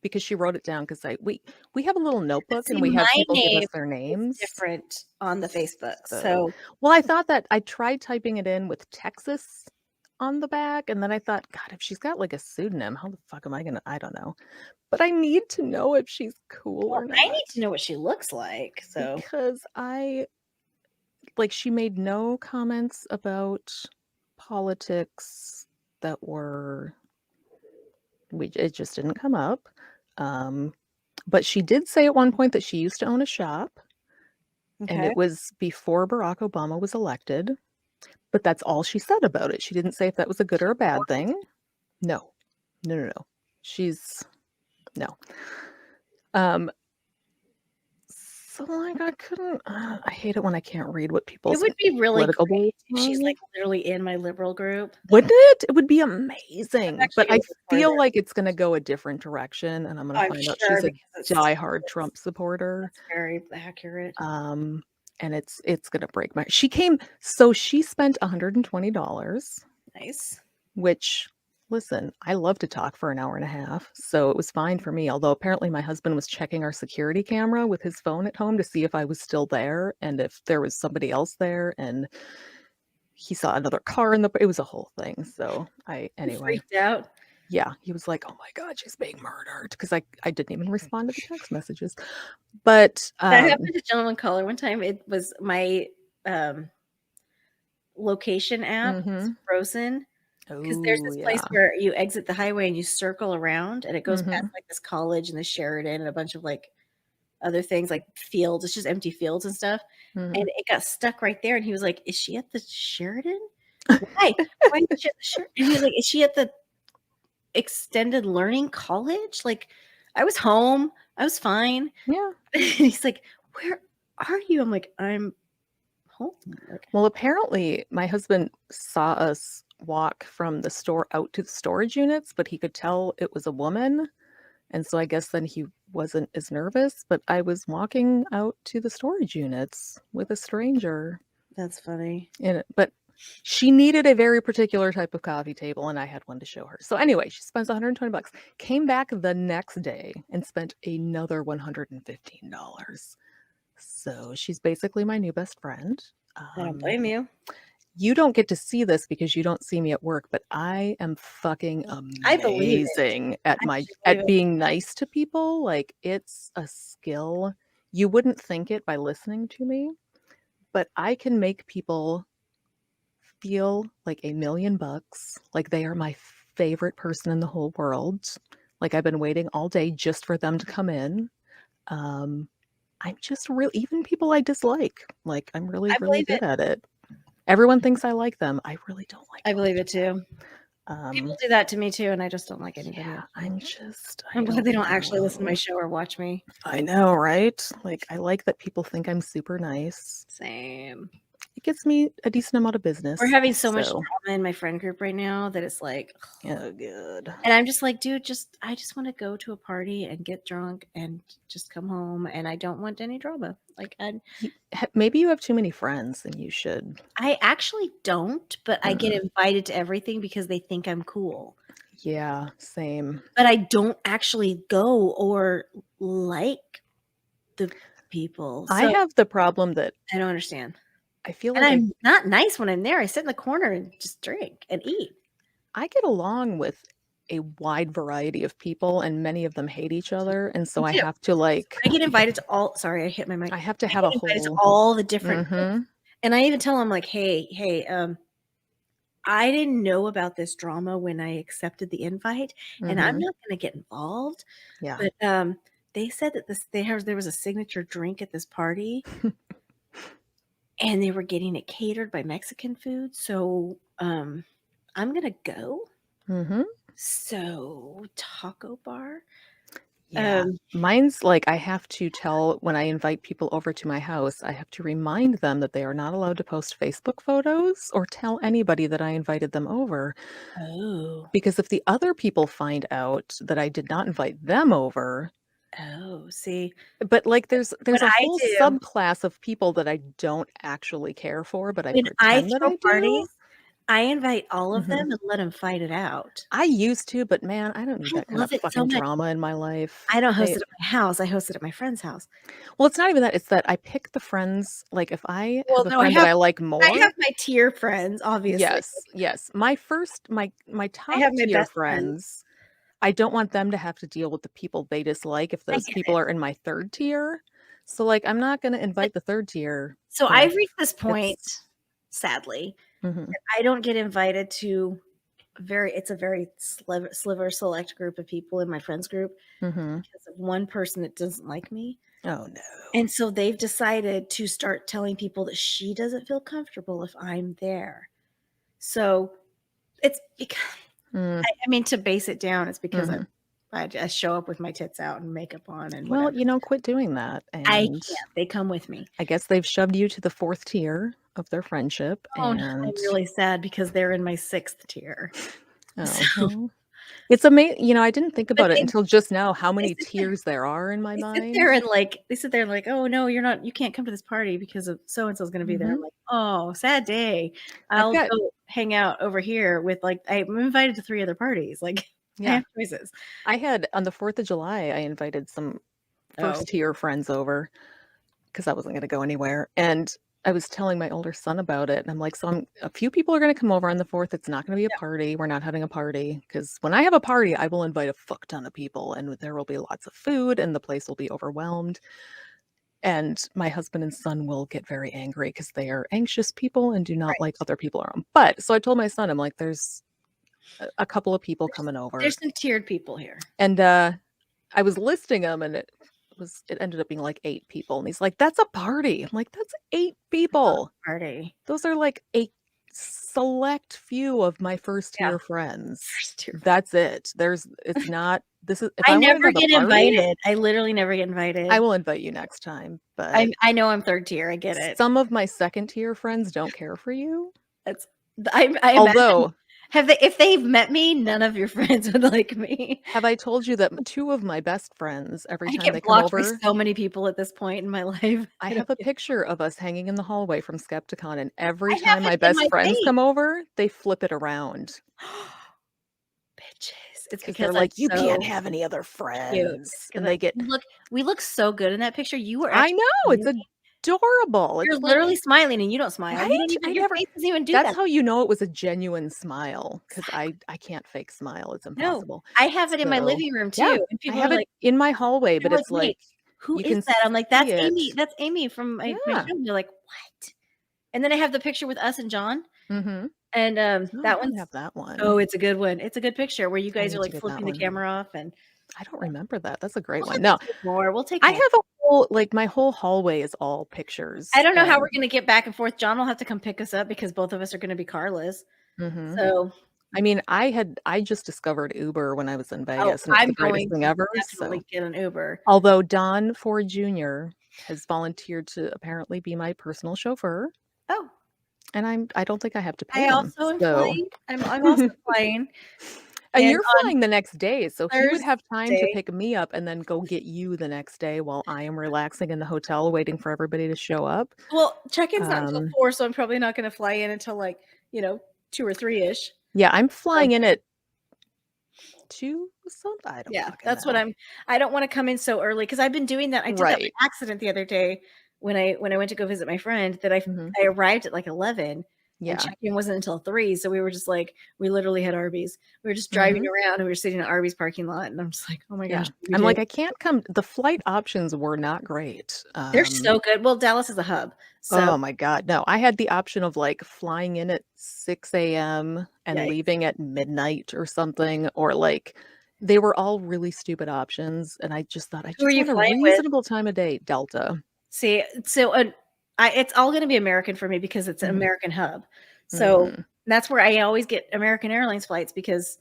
Because she wrote it down, because we have a little notebook and we have people give us their names. Different on the Facebook. So well, I thought that I tried typing it in with Texas on the back, and then I thought, God, if she's got like a pseudonym, how the fuck am I gonna? I don't know. But I need to know if she's cool or not. I need to know what she looks like. So because she made no comments about politics that were it just didn't come up. But she did say at one point that she used to own a shop. Okay. And it was before Barack Obama was elected. But that's all she said about it. She didn't say if that was a good or a bad thing. No. She's no. So like I couldn't. I hate it when I can't read what people. It would be really great. She's like literally in my liberal group. Wouldn't it? It would be amazing. But I feel like it's going to go a different direction, and I'm going to find out she's a diehard Trump supporter. That's very accurate. And it's going to break my. She spent $120. Nice. Which. Listen, I love to talk for an hour and a half, so it was fine for me. Although apparently my husband was checking our security camera with his phone at home to see if I was still there and if there was somebody else there, and he saw another car it was a whole thing. So anyway. Freaked out. Yeah, he was like, "Oh my God, she's being murdered," because I didn't even respond to the text messages. But that happened to Gentleman Caller one time. It was my location app was frozen. Because there's this place where you exit the highway and you circle around, and it goes past like this college and the Sheridan and a bunch of like other things like fields. It's just empty fields and stuff. And it got stuck right there. And he was like, "Is she at the Sheridan? Why? Why is she at the Sheridan?" And he was like, "Is she at the extended learning college?" Like, I was home. I was fine. Yeah. And he's like, "Where are you?" I'm like, "I'm home." Like, well, apparently my husband saw us walk from the store out to the storage units, but he could tell it was a woman, and so I guess then he wasn't as nervous. But I was walking out to the storage units with a stranger. That's funny. But she needed a very particular type of coffee table, and I had one to show her. So anyway, she spends $120, came back the next day and spent another $115. So she's basically my new best friend. I don't blame you. You don't get to see this because you don't see me at work, but I am fucking amazing at being nice to people. Like, it's a skill. You wouldn't think it by listening to me, but I can make people feel like $1 million, like they are my favorite person in the whole world. Like, I've been waiting all day just for them to come in. I'm just even people I dislike. Like, I'm really, I really believe good it. at it. Everyone thinks I like them. I really don't like I them. believe it too. People do that to me too, and I just don't like anybody else. I'm glad they don't actually listen to my show or watch me. I know, right? Like, I like that people think I'm super nice. Same. It gets me a decent amount of business. We're having so much drama in my friend group right now that it's like, oh, good. And I'm just like, dude, I just want to go to a party and get drunk and just come home, and I don't want any drama. Like, maybe you have too many friends, and you should. I actually don't, but I get invited to everything because they think I'm cool. Yeah, same. But I don't actually go or like the people. So I have the problem that I don't understand. I feel like I'm not nice when I'm there. I sit in the corner and just drink and eat. I get along with a wide variety of people, and many of them hate each other, and so I have to like. I get invited to all. Sorry, I hit my mic. I have to have a whole. To all the different. And I even tell them like, hey, I didn't know about this drama when I accepted the invite, and I'm not going to get involved. Yeah. But they said that there was a signature drink at this party, and they were getting it catered by Mexican food. So I'm going to go. So taco bar. Yeah. Mine's like, I have to tell when I invite people over to my house, I have to remind them that they are not allowed to post Facebook photos or tell anybody that I invited them over. Oh. Because if the other people find out that I did not invite them over. Oh, see. But like there's a whole subclass of people that I don't actually care for, but I pretend that I do. Parties, I invite all of them and let them fight it out. I used to, but man, I don't need that kind of fucking drama in my life. I don't host it at my house. I host it at my friend's house. Well, it's not even that. It's that I pick the friends. Like if I have a friend that I like more. I have my tier friends, obviously. Yes. My top tier friends, I don't want them to have to deal with the people they dislike if those people are in my third tier. So like, I'm not going to invite the third tier. So I've reached this point, sadly, I don't get invited to it's a very sliver select group of people in my friends group because of one person that doesn't like me. Oh no. And so they've decided to start telling people that she doesn't feel comfortable if I'm there. So it's because I mean, to base it down, it's because I show up with my tits out and makeup on and whatever. Well, quit doing that. And I can't. They come with me. I guess they've shoved you to the fourth tier of their friendship. Oh, no, I'm really sad because they're in my sixth tier. So, it's amazing. I didn't think about it until just now how many tiers there are in my mind. They sit there and like, oh no, you can't come to this party because of so and so's going to be there. I'm like, oh, sad day. I'll go hang out over here with I'm invited to 3 other parties. Like, I have choices. I had on the 4th of July, I invited some first tier friends over because I wasn't going to go anywhere, and I was telling my older son about it, and I'm like, so a few people are going to come over on the 4th. It's not going to be a party. We're not having a party because when I have a party, I will invite a fuck ton of people, and there will be lots of food, and the place will be overwhelmed. And my husband and son will get very angry because they are anxious people and do not like other people around. But so I told my son, I'm like, there's a couple of people coming over. There's some tiered people here, and I was listing them, and it ended up being like 8 people, and he's like, that's a party. I'm like, that's 8 people. Party. Those are like a select few of my first tier friends. That's it. It's not this is I never get invited. I literally never get invited. I will invite you next time, but I know I'm third tier. I get it. Some of my second tier friends don't care for you. Although if they've met me, none of your friends would like me. Have I told you that 2 of my best friends, every time they come over, for so many people at this point in my life. I have a picture of us hanging in the hallway from Skepticon, and every time my best friends come over, they flip it around. Bitches. It's because they're like, you can't have any other friends. And they get we look so good in that picture. You were I know, it's adorable. You're literally smiling and you don't smile. Right? Your face doesn't even do that. That's how you know it was a genuine smile, because I can't fake smile. It's impossible. No, I have it in my living room too. Yeah, and people I have it in my hallway, but it's like, who is that? I'm like, that's Amy. That's Amy from my show. And they're like, what? And then I have the picture with us and John. And that one. Have that one. Oh, it's a good one. It's a good picture where you guys are like flipping the camera off and I don't remember that. That's a great We'll one. No, take more. We'll take I more. have a whole, like, my whole hallway is all pictures. I don't know how we're going to get back and forth. John will have to come pick us up because both of us are going to be carless. So, I mean, I just discovered Uber when I was in Vegas, and it's I'm the greatest going thing to ever. definitely get an Uber. Although Don Ford Jr. has volunteered to apparently be my personal chauffeur. Oh, and I don't think I have to pay I him. also am So. flying. I'm also flying. And And you're on flying the next day, so he would have time to Thursday- pick me up and then go get you the next day while I am relaxing in the hotel waiting for everybody to show up. Well, check-in's not until 4, so I'm probably not going to fly in until like 2 or 3-ish. Yeah, I'm flying in at 2 something. I don't. Yeah, fucking that's know. what I don't want to come in so early because I've been doing that. I did that by accident the other day when I went to go visit my friend. That I arrived at like 11. Yeah. And check-in wasn't until 3, so we were just like, we literally had Arby's. We were just driving around and we were sitting in an Arby's parking lot, and I'm just like, oh my gosh. I'm like, I can't come. The flight options were not great. They're so good. Well, Dallas is a hub. So oh my God. No, I had the option of like flying in at 6 a.m. and leaving at midnight or something, or like they were all really stupid options. And I just thought I just want a reasonable time of day. Delta. See, so it's all going to be American for me because it's an American hub. So that's where I always get American Airlines flights because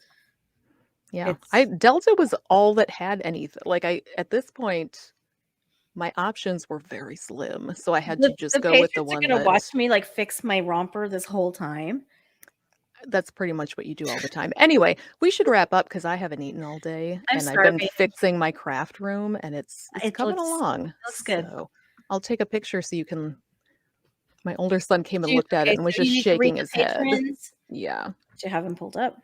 Delta was all that had anything. Like at this point, my options were very slim, so I had to just go with the one that. Going to watch me like fix my romper this whole time. That's pretty much what you do all the time. Anyway, we should wrap up because I haven't eaten all day, and I've been fixing my craft room, and it's coming along. Looks good. So I'll take a picture so you can. My older son came and looked at it and was just shaking his head. Yeah. To have him pulled up.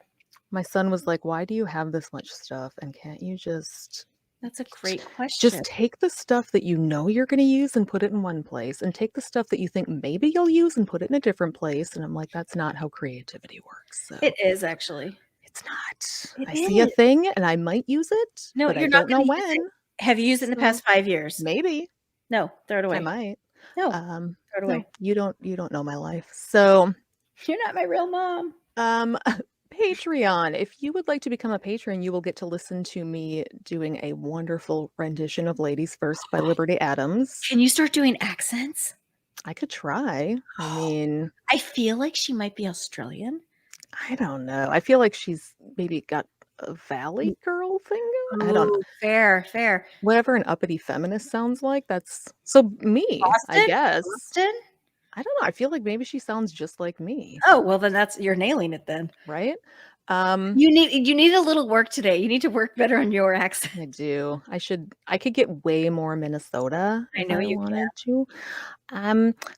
My son was like, "Why do you have this much stuff? And can't you just?" That's a great question. Just take the stuff that you know you're going to use and put it in one place, and take the stuff that you think maybe you'll use and put it in a different place. And I'm like, that's not how creativity works. So. It is actually. It's not. I see a thing and I might use it. No, but you're I not don't know when. when. Have you used it in the past 5 years? Maybe. No, throw it away. I might. No, throw it away. No, you don't know my life. So you're not my real mom. Patreon. If you would like to become a patron, you will get to listen to me doing a wonderful rendition of Ladies First by Liberty Adams. Can you start doing accents? I could try. I mean, I feel like she might be Australian. I don't know. I feel like she's maybe got a Valley Girl thing going. I don't know. Fair. Whatever an uppity feminist sounds like, that's so me, Boston? I guess. Boston? I don't know. I feel like maybe she sounds just like me. Oh, well then you're nailing it then. Right? You need a little work today. You need to work better on your accent. I do. I could get way more Minnesota. I know you wanted to.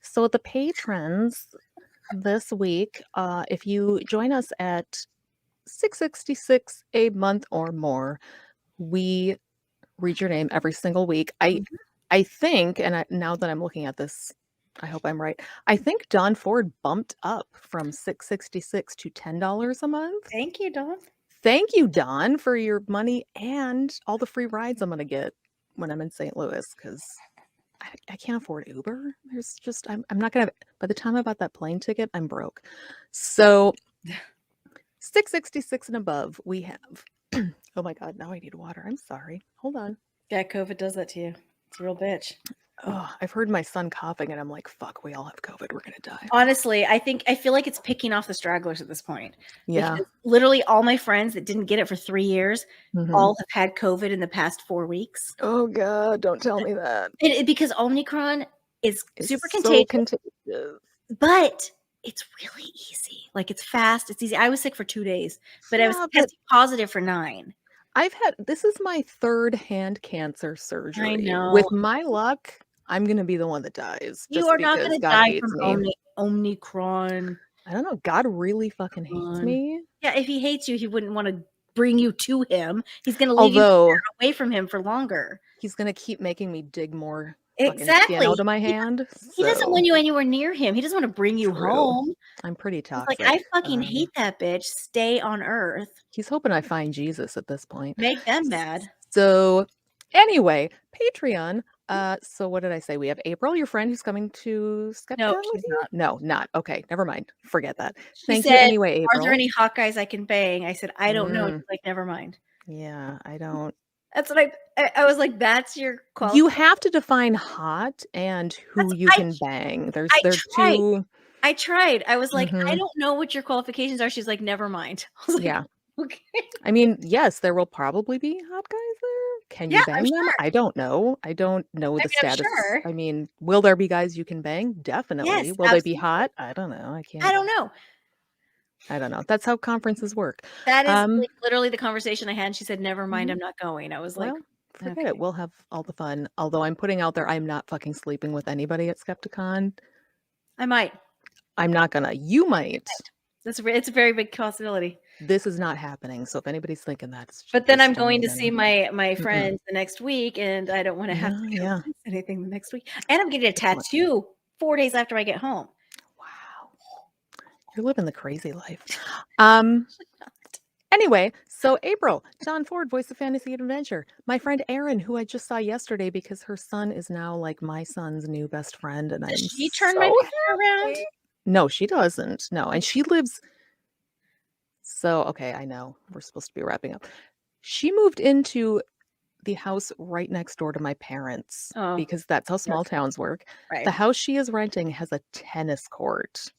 So the patrons this week, if you join us at $6.66 a month or more, we read your name every single week. I think, and now that I'm looking at this, I hope I'm right. I think Don Ford bumped up from $6.66 to $10 a month. Thank you, Don. Thank you, Don, for your money and all the free rides I'm going to get when I'm in St. Louis, because I can't afford Uber. There's just, I'm not going to, by the time I bought that plane ticket, I'm broke. So $6.66 and above, we have, oh my God, now I need water. I'm sorry. Hold on. Yeah, COVID does that to you. It's a real bitch. Oh, I've heard my son coughing and I'm like, fuck, we all have COVID. We're going to die. Honestly, I feel like it's picking off the stragglers at this point. Yeah. Because literally all my friends that didn't get it for 3 years all have had COVID in the past 4 weeks. Oh God, don't tell me that. Because Omicron is super so contagious. But it's really easy. Like it's fast. It's easy. I was sick for 2 days, but I was testing positive for 9. This is my 3rd hand cancer surgery. I know. With my luck, I'm going to be the one that dies. You are not going to die from Omicron. I don't know. God really fucking hates me. Yeah, if he hates you, he wouldn't want to bring you to him. He's going to leave you away from him for longer. He's going to keep making me dig more skin out of my hand. He doesn't want you anywhere near him. He doesn't want to bring you home. I'm pretty toxic. He's like, I fucking hate that bitch. Stay on Earth. He's hoping I find Jesus at this point. Make them mad. So anyway, Patreon. So what did I say? We have April, your friend who's coming to Skepta. No, she's not. No, not. Okay, never mind. Forget that. Thank you anyway, April. Are there any hot guys I can bang? I said, I don't know. She's like, never mind. Yeah, I don't. That's what I was like, that's your qualification. You have to define hot and who you can bang. They're two. I tried. I was like, I don't know what your qualifications are. She's like, never mind. I was like, Yeah. okay. I mean, yes, there will probably be hot guys there. Can you bang them? Sure. I don't know. I don't know the status. Sure. I mean, will there be guys you can bang? Definitely. Yes, will they be hot? I don't know. I don't know. I don't know. That's how conferences work. That is like literally the conversation I had. And she said, never mind, I'm not going. I was like, forget it. We'll have all the fun. Although I'm putting out there, I'm not fucking sleeping with anybody at Skepticon. I might. I'm not gonna. You might. It's a very big possibility. This is not happening. So if anybody's thinking that, but then I'm going to see my friends the next week, and I don't want to have to do anything the next week. And I'm getting a tattoo 4 days after I get home. Wow, you're living the crazy life. Anyway, so April, John Ford, voice of fantasy and adventure. My friend Erin, who I just saw yesterday because her son is now like my son's new best friend, and Does she turn my picture around? No, she doesn't. No, and she lives. So okay, I know we're supposed to be wrapping up. She moved into the house right next door to my parents because that's how small towns work. Right. The house she is renting has a tennis court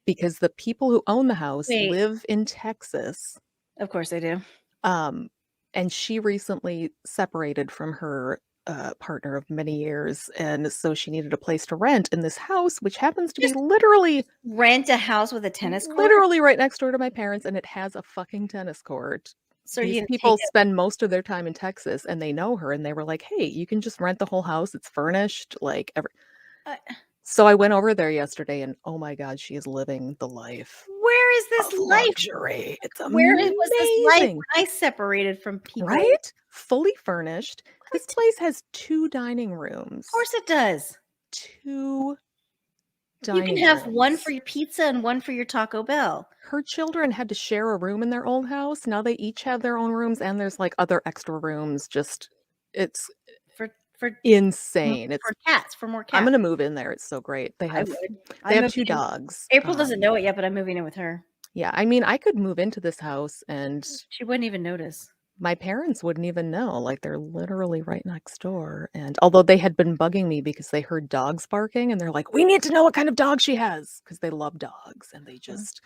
because the people who own the house live in Texas. Of course they do. And she recently separated from her partner of many years, and so she needed a place to rent in this house, which happens to be literally rent a house with a tennis court, literally right next door to my parents, and it has a fucking tennis court. So these people spend most of their time in Texas, and they know her, and they were like, "Hey, you can just rent the whole house. It's furnished, like every." So I went over there yesterday, and oh my God, she is living the life. Where is this life? Luxury. It's amazing. Where was this life when I separated from people? Right? Fully furnished. This place has 2 dining rooms. Of course it does. 2 dining rooms. You can have one for your pizza and one for your Taco Bell. Her children had to share a room in their old house. Now they each have their own rooms, and there's like other extra rooms. Just it's for insane. It's for cats, for more cats. I'm gonna move in there. It's so great. They have 2 dogs. April doesn't know it yet, but I'm moving in with her. Yeah, I mean, I could move into this house and she wouldn't even notice. My parents wouldn't even know. Like, they're literally right next door. And although they had been bugging me because they heard dogs barking, and they're like, we need to know what kind of dog she has, because they love dogs, and they just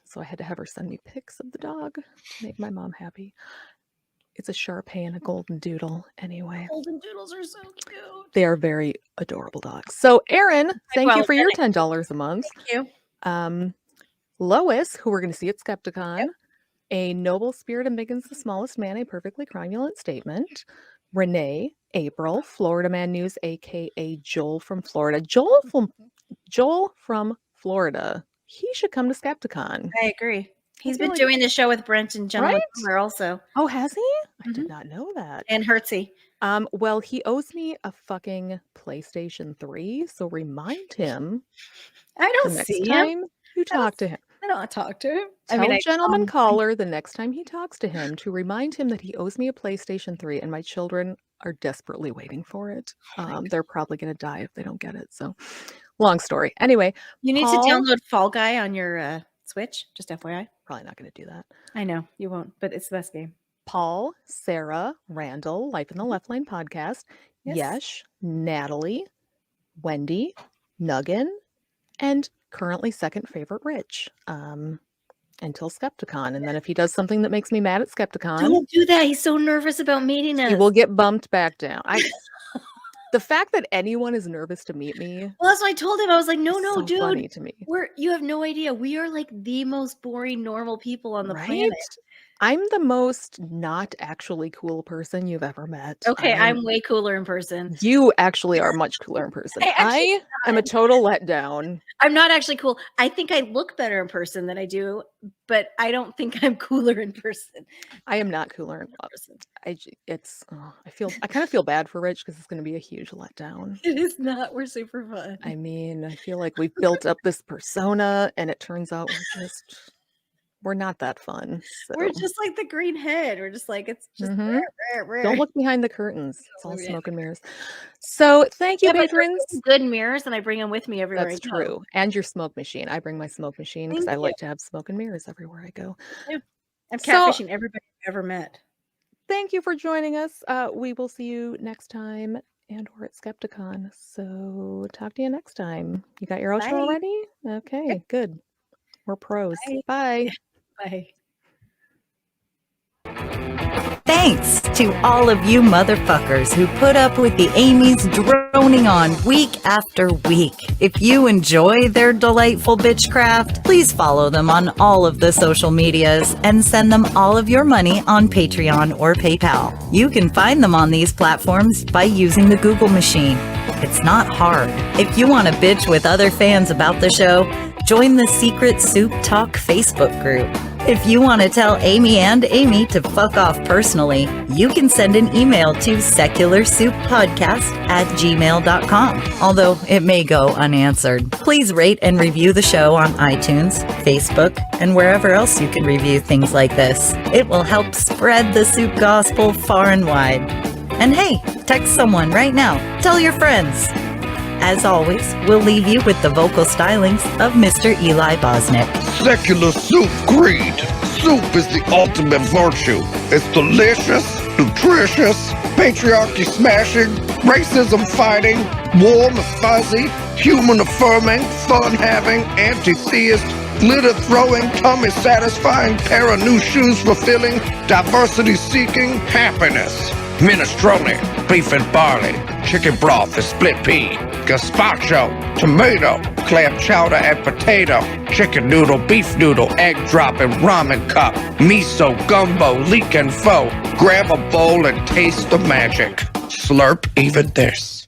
so I had to have her send me pics of the dog to make my mom happy. It's a Shar-Pei and a golden doodle anyway. Golden doodles are so cute. They are very adorable dogs. So Erin, thank you for your $10 a month. Thank you. Lois, who we're going to see at Skepticon. Yep. A noble spirit embiggens the smallest man, a perfectly cromulent statement. Renee, April, Florida Man News, aka Joel from Florida. Joel from Florida. He should come to Skepticon. I agree. He's been doing the show with Brent and Gentleman Summer also. Oh, has he? I did not know that. And Hertzie. Well, he owes me a fucking PlayStation 3, so remind him. I don't see him. Next time you talk to him. I don't talk to him. Tell Gentleman Caller the next time he talks to him to remind him that he owes me a PlayStation 3, and my children are desperately waiting for it. They're probably going to die if they don't get it. So, long story. Anyway, you need to download Fall Guy on your Switch. Just FYI. Probably not going to do that. I know you won't, but it's the best game. Paul, Sarah, Randall, Life in the Left Lane podcast, Yesh, Natalie, Wendy, Nuggin, and currently second favorite Rich. Until Skepticon, and then if he does something that makes me mad at Skepticon, don't do that. He's so nervous about meeting us. He will get bumped back down. The fact that anyone is nervous to meet me. Well, that's what I told him. I was like, no, so dude. Funny to me. You have no idea. We are like the most boring, normal people on the planet. I'm the most not actually cool person you've ever met. Okay, I'm way cooler in person. You actually are much cooler in person. I am a total letdown. I'm not actually cool. I think I look better in person than I do, but I don't think I'm cooler in person. I am not cooler in person. I kind of feel bad for Rich because it's going to be a huge letdown. It is not. We're super fun. I mean, I feel like we've built up this persona, and it turns out we're not that fun. So. We're just like the green head. We're just like, it's just Don't look behind the curtains. It's all smoke and mirrors. So thank you, patrons. Good mirrors, and I bring them with me everywhere. That's true. And your smoke machine. I bring my smoke machine because I like to have smoke and mirrors everywhere I go. Yeah. I'm catfishing everybody I've ever met. thank you for joining us. We will see you next time and or at Skepticon. So talk to you next time. You got your outro Bye. already? Okay, Yep. good. We're pros. Bye. Bye. Bye. Thanks to all of you motherfuckers who put up with the Amy's droning on week after week. If you enjoy their delightful bitchcraft, please follow them on all of the social medias and send them all of your money on Patreon or PayPal. You can find them on these platforms by using the Google machine. It's not hard. If you want to bitch with other fans about the show, join the Secret Soup Talk Facebook group. If you want to tell Amy and Amy to fuck off personally, you can send an email to secularsouppodcast@gmail.com, although it may go unanswered. Please rate and review the show on iTunes, Facebook, and wherever else you can review things like this. It will help spread the soup gospel far and wide. And hey, text someone right now. Tell your friends. As always, we'll leave you with the vocal stylings of Mr. Eli Bosnick. Secular soup creed. Soup is the ultimate virtue. It's delicious, nutritious, patriarchy smashing, racism fighting, warm and fuzzy, human affirming, fun having, anti-theist, glitter throwing, tummy satisfying, pair of new shoes fulfilling, diversity seeking, happiness. Minestrone, beef and barley, chicken broth and split pea, gazpacho, tomato, clam chowder and potato, chicken noodle, beef noodle, egg drop and ramen cup, miso, gumbo, leek and pho. Grab a bowl and taste the magic. Slurp even this.